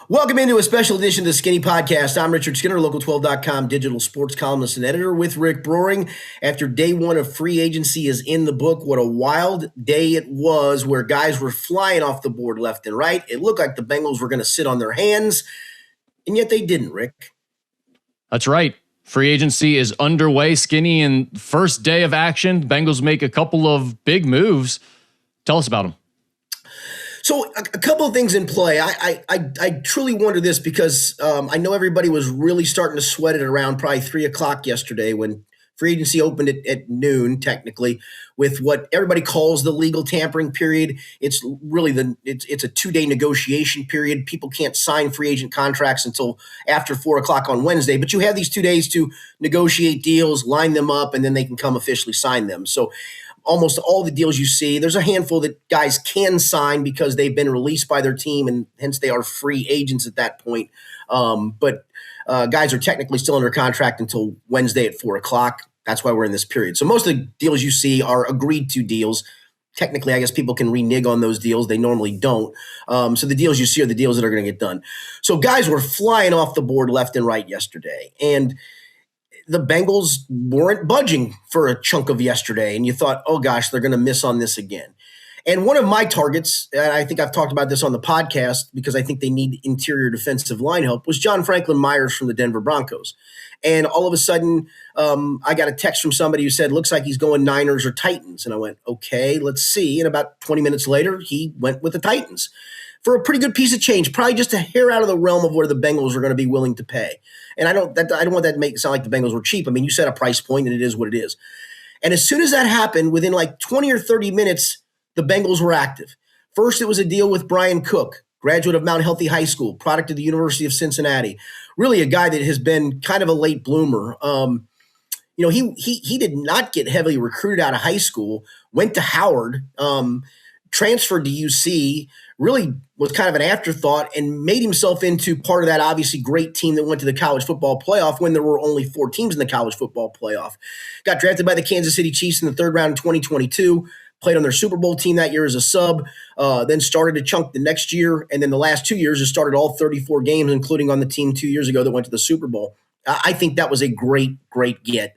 Welcome into a special edition of the Skinny Podcast. I'm Richard Skinner, Local12.com digital sports columnist and editor with Rick Broering. After day one of free agency is in the book, what a wild day it was where guys were flying off the board left and right. It looked like the Bengals were going to sit on their hands, and yet they didn't, Rick. That's right. Free agency is underway, Skinny, and first day of action, Bengals make a couple of big moves. Tell us about them. So a couple of things in play. I truly wonder this because I know everybody was really starting to sweat it around probably 3 o'clock yesterday when free agency opened at noon, technically, with what everybody calls the legal tampering period. It's really it's a 2-day negotiation period. People can't sign free agent contracts until after 4 o'clock on Wednesday, but you have these 2 days to negotiate deals, line them up, and then they can come officially sign them. So almost all the deals you see, there's a handful that guys can sign because they've been released by their team and hence they are free agents at that point. But guys are technically still under contract until Wednesday at 4 o'clock. That's why we're in this period. So most of the deals you see are agreed to deals. Technically, I guess people can renege on those deals. They normally don't. So the deals you see are the deals that are going to get done. So guys were flying off the board left and right yesterday. And the Bengals weren't budging for a chunk of yesterday, and you thought, oh gosh, they're going to miss on this again. And one of my targets, and I think I've talked about this on the podcast because I think they need interior defensive line help, was John Franklin Myers from the Denver Broncos. And all of a sudden, I got a text from somebody who said, looks like he's going Niners or Titans. And I went, okay, let's see. And about 20 minutes later, he went with the Titans for a pretty good piece of change, probably just a hair out of the realm of where the Bengals are going to be willing to pay. And I don't want that to make it sound like the Bengals were cheap. I mean, you set a price point and it is what it is. And as soon as that happened, within like 20 or 30 minutes, the Bengals were active. First, it was a deal with Brian Cook, graduate of Mount Healthy High School, product of the University of Cincinnati. Really a guy that has been kind of a late bloomer. He did not get heavily recruited out of high school, went to Howard, transferred to UC, really was kind of an afterthought and made himself into part of that obviously great team that went to the college football playoff when there were only 4 teams in the college football playoff. Got drafted by the Kansas City Chiefs in the 3rd round in 2022, played on their Super Bowl team that year as a sub, then started to chunk the next year, and then the last 2 years has started all 34 games, including on the team 2 years ago that went to the Super Bowl. I think that was a great, great get.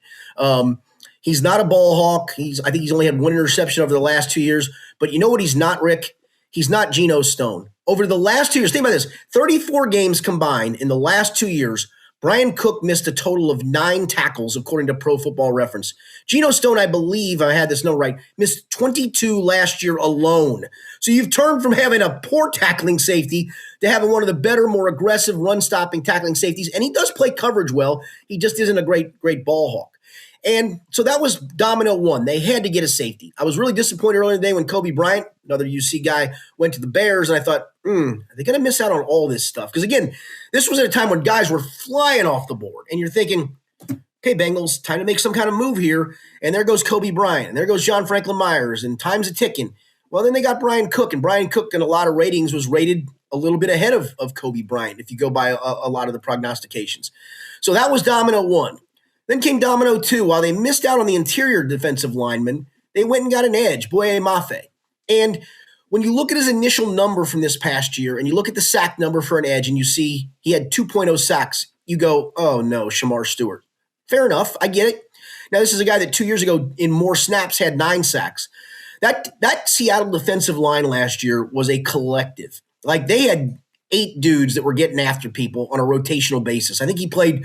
He's not a ball hawk. I think he's only had 1 interception over the last 2 years. But you know what he's not, Rick? He's not Geno Stone. Over the last 2 years, think about this, 34 games combined in the last 2 years, Brian Cook missed a total of 9 tackles, according to Pro Football Reference. Geno Stone, I believe, I had this note right, missed 22 last year alone. So you've turned from having a poor tackling safety to having one of the better, more aggressive run-stopping tackling safeties. And he does play coverage well. He just isn't a great ball hawk. And so that was domino one. They had to get a safety. I was really disappointed earlier in the day when Kobe Bryant, another UC guy, went to the Bears, and I thought, are they going to miss out on all this stuff? Because, again, this was at a time when guys were flying off the board, and you're thinking, okay, Bengals, time to make some kind of move here, and there goes Kobe Bryant, and there goes John Franklin Myers, and time's a-ticking. Well, then they got Brian Cook, and Brian Cook in a lot of ratings was rated a little bit ahead of Kobe Bryant if you go by a lot of the prognostications. So that was domino one. Then came domino 2. While they missed out on the interior defensive lineman, they went and got an edge, Boye Mafe. And when you look at his initial number from this past year and you look at the sack number for an edge and you see he had 2.0 sacks, you go, oh no, Shamar Stewart. Fair enough. I get it. Now, this is a guy that 2 years ago in more snaps had 9 sacks. That Seattle defensive line last year was a collective. Like they had 8 dudes that were getting after people on a rotational basis. I think he played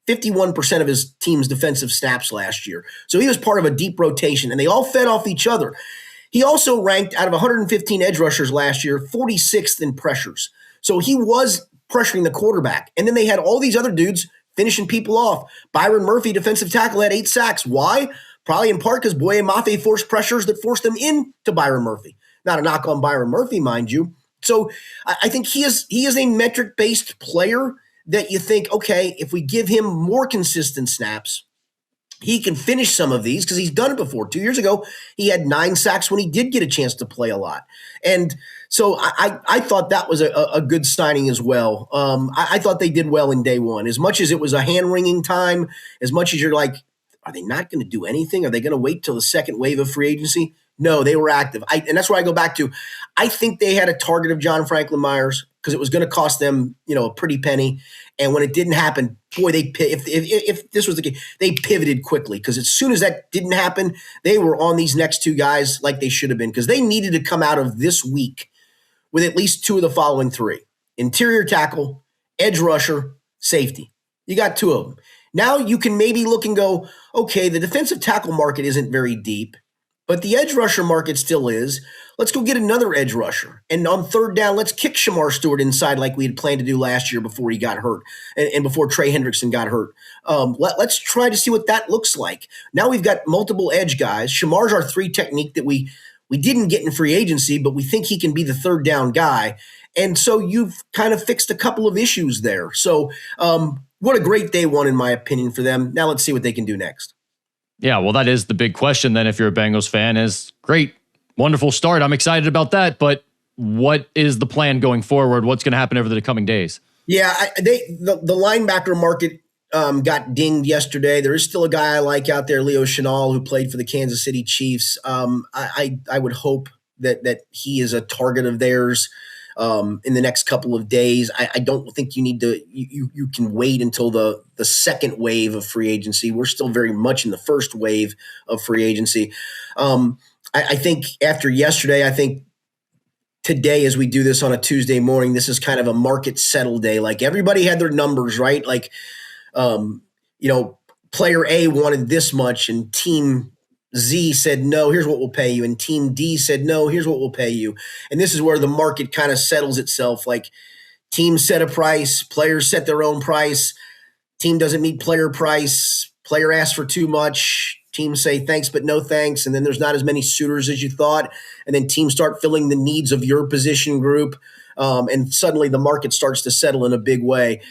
51% of his team's defensive snaps last year. So he was part of a deep rotation, and they all fed off each other. He also ranked, out of 115 edge rushers last year, 46th in pressures. So he was pressuring the quarterback. And then they had all these other dudes finishing people off. Byron Murphy, defensive tackle, had 8 sacks. Why? Probably in part because Boye Mafe forced pressures that forced them into Byron Murphy. Not a knock on Byron Murphy, mind you. So I think he is a metric-based player that you think, okay, if we give him more consistent snaps, he can finish some of these because he's done it before. 2 years ago, he had 9 sacks when he did get a chance to play a lot. And so I thought that was a good signing as well. I thought they did well in day one. As much as it was a hand-wringing time, as much as you're like, are they not going to do anything? Are they going to wait till the second wave of free agency? No, they were active. And that's where I go back to. I think they had a target of John Franklin Myers because it was going to cost them, a pretty penny. And when it didn't happen, boy, if this was the case, they pivoted quickly because as soon as that didn't happen, they were on these next two guys like they should have been because they needed to come out of this week with at least two of the following three: interior tackle, edge rusher, safety. You got two of them. Now you can maybe look and go, okay, the defensive tackle market isn't very deep, but the edge rusher market still is. Let's go get another edge rusher. And on third down, let's kick Shamar Stewart inside like we had planned to do last year before he got hurt and before Trey Hendrickson got hurt. Let's try to see what that looks like. Now we've got multiple edge guys. Shamar's our three technique that we didn't get in free agency, but we think he can be the third down guy. And so you've kind of fixed a couple of issues there. So what a great day one, in my opinion, for them. Now let's see what they can do next. Yeah, well, that is the big question then if you're a Bengals fan is, great, wonderful start. I'm excited about that, but what is the plan going forward? What's going to happen over the coming days? Yeah, the linebacker market got dinged yesterday. There is still a guy I like out there, Leo Chenal, who played for the Kansas City Chiefs. I would hope that he is a target of theirs in the next couple of days. I don't think you need to. You can wait until the second wave of free agency. We're still very much in the first wave of free agency. I think after yesterday, I think today, as we do this on a Tuesday morning, this is kind of a market settle day. Like everybody had their numbers, right? Like, player A wanted this much and team Z said, no, here's what we'll pay you. And team D said, no, here's what we'll pay you. And this is where the market kind of settles itself. Like teams set a price, players set their own price. Team doesn't meet player price. Player asks for too much. Teams say thanks, but no thanks. And then there's not as many suitors as you thought. And then teams start filling the needs of your position group. And suddenly the market starts to settle in a big way.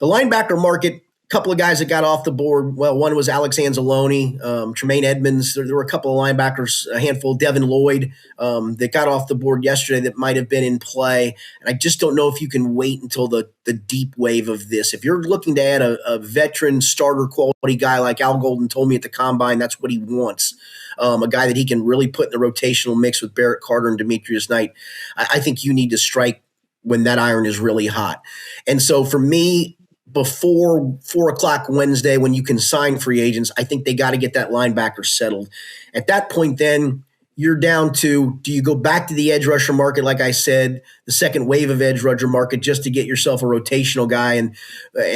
The linebacker market, couple of guys that got off the board. Well, one was Alex Anzalone, Tremaine Edmonds. There were a couple of linebackers, a handful, Devin Lloyd, that got off the board yesterday that might have been in play. And I just don't know if you can wait until the deep wave of this. If you're looking to add a veteran starter quality guy like Al Golden told me at the Combine, that's what he wants. A guy that he can really put in the rotational mix with Barrett Carter and Demetrius Knight. I think you need to strike when that iron is really hot. And so for me, before 4:00 Wednesday, when you can sign free agents, I think they got to get that linebacker settled. At that point, then you're down to, do you go back to the edge rusher market, like I said, the second wave of edge rusher market, just to get yourself a rotational guy and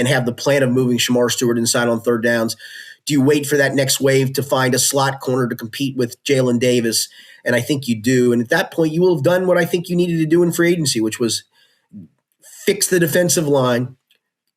have the plan of moving Shamar Stewart inside on third downs? Do you wait for that next wave to find a slot corner to compete with Jalen Davis? And I think you do. And at that point, you will have done what I think you needed to do in free agency, which was fix the defensive line,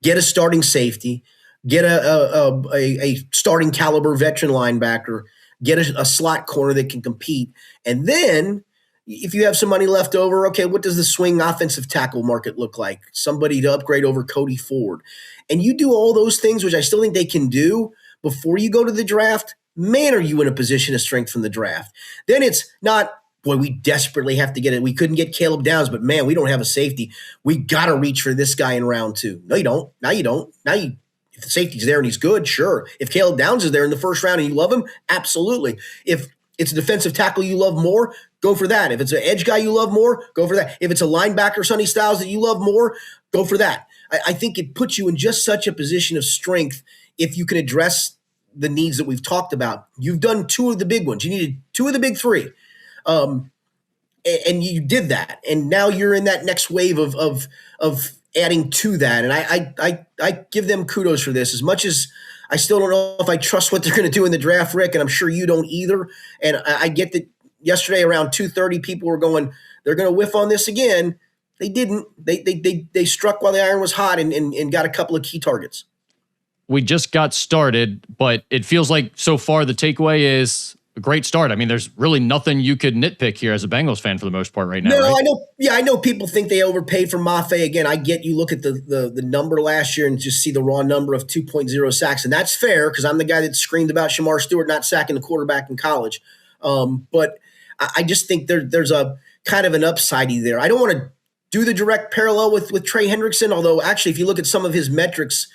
get a starting safety, get a starting caliber veteran linebacker, get a slot corner that can compete. And then if you have some money left over, okay, what does the swing offensive tackle market look like? Somebody to upgrade over Cody Ford. And you do all those things, which I still think they can do before you go to the draft. Man, are you in a position of strength from the draft. Then it's not, boy, we desperately have to get it. We couldn't get Caleb Downs, but man, we don't have a safety. We got to reach for this guy in round 2. No, you don't. Now you don't. If the safety's there and he's good, sure. If Caleb Downs is there in the first round and you love him, absolutely. If it's a defensive tackle you love more, go for that. If it's an edge guy you love more, go for that. If it's a linebacker, Sonny Styles, that you love more, go for that. I think it puts you in just such a position of strength if you can address the needs that we've talked about. You've done 2 of the big ones. You needed 2 of the big 3. And you did that, and now you're in that next wave of adding to that. And I give them kudos for this. As much as I still don't know if I trust what they're going to do in the draft, Rick, and I'm sure you don't either. And I get that yesterday around 2:30, people were going, they're going to whiff on this again. They didn't. They struck while the iron was hot and got a couple of key targets. We just got started, but it feels like so far the takeaway is a great start. I mean, there's really nothing you could nitpick here as a Bengals fan for the most part right now. No, right? I know. Yeah, I know people think they overpaid for Mafe. Again, I get you look at the number last year and just see the raw number of 2.0 sacks. And that's fair because I'm the guy that screamed about Shamar Stewart not sacking the quarterback in college. But I just think there's a kind of an upsidey there. I don't want to do the direct parallel with Trey Hendrickson, although actually if you look at some of his metrics,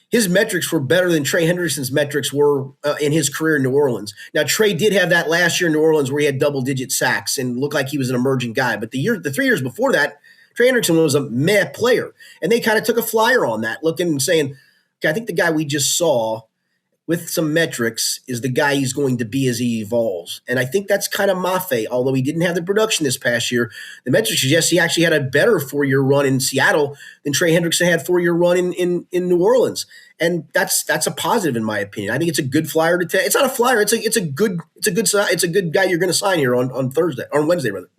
his metrics were better than Trey Hendrickson's metrics were in his career in New Orleans. Now, Trey did have that last year in New Orleans where he had double-digit sacks and looked like he was an emerging guy. But the 3 years before that, Trey Hendrickson was a meh player. And they kind of took a flyer on that, looking and saying, okay, I think the guy we just saw with some metrics is the guy he's going to be as he evolves. And I think that's kind of Mafe, although he didn't have the production this past year. The metrics suggest he actually had a better 4-year run in Seattle than Trey Hendrickson had 4-year run in New Orleans. And that's a positive in my opinion. I think it's a good flyer to take. It's not a flyer. It's a good guy you're going to sign here on Wednesday rather.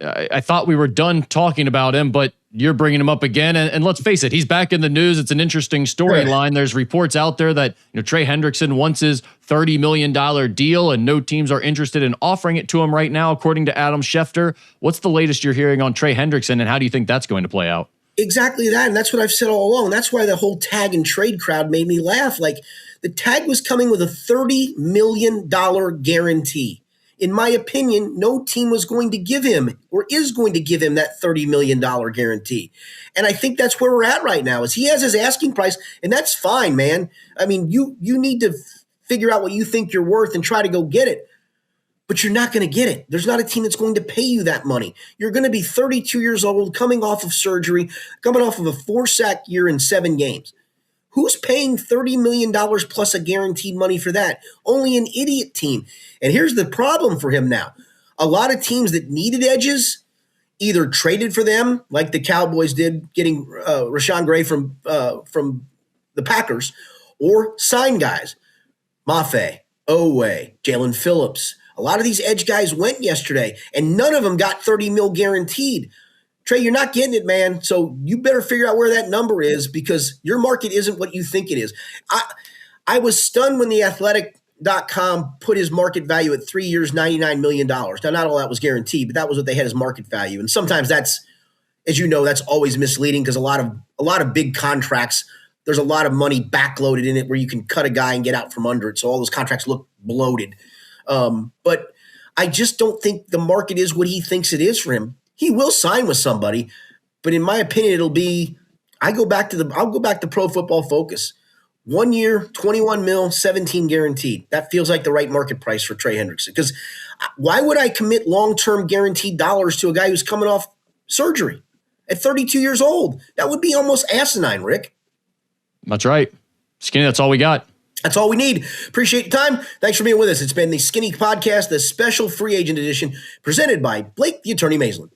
I thought we were done talking about him, but you're bringing him up again. And let's face it, he's back in the news. It's an interesting storyline. There's reports out there that Trey Hendrickson wants his $30 million deal and no teams are interested in offering it to him right now, according to Adam Schefter. What's the latest you're hearing on Trey Hendrickson, and how do you think that's going to play out? Exactly that. And that's what I've said all along. That's why the whole tag and trade crowd made me laugh. Like, the tag was coming with a $30 million guarantee. In my opinion, no team was going to give him or is going to give him that $30 million guarantee. And I think that's where we're at right now is he has his asking price, and that's fine, man. I mean, you need to figure out what you think you're worth and try to go get it. But you're not going to get it. There's not a team that's going to pay you that money. You're going to be 32 years old, coming off of surgery, coming off of a 4-sack year in 7 games. Who's paying $30 million plus a guaranteed money for that? Only an idiot team. And here's the problem for him now. A lot of teams that needed edges either traded for them, like the Cowboys did, getting Rashawn Gray from the Packers, or signed guys. Mafe, Boye, Jalen Phillips. A lot of these edge guys went yesterday, and none of them got $30 mil guaranteed. Trey, you're not getting it, man. So you better figure out where that number is because your market isn't what you think it is. I was stunned when the Athletic.com put his market value at 3 years, $99 million. Now, not all that was guaranteed, but that was what they had as market value. And sometimes that's, as you know, that's always misleading because a lot of big contracts, there's a lot of money backloaded in it where you can cut a guy and get out from under it. So all those contracts look bloated. But I just don't think the market is what he thinks it is for him. He will sign with somebody, but in my opinion, it'll be. I'll go back to Pro Football Focus. 1 year, 21 mil, 17 guaranteed. That feels like the right market price for Trey Hendrickson. Because why would I commit long-term guaranteed dollars to a guy who's coming off surgery at 32 years old? That would be almost asinine, Rick. That's right. Skinny, that's all we got. That's all we need. Appreciate your time. Thanks for being with us. It's been the Skinny Podcast, the special free agent edition, presented by Blake the Attorney Maislin.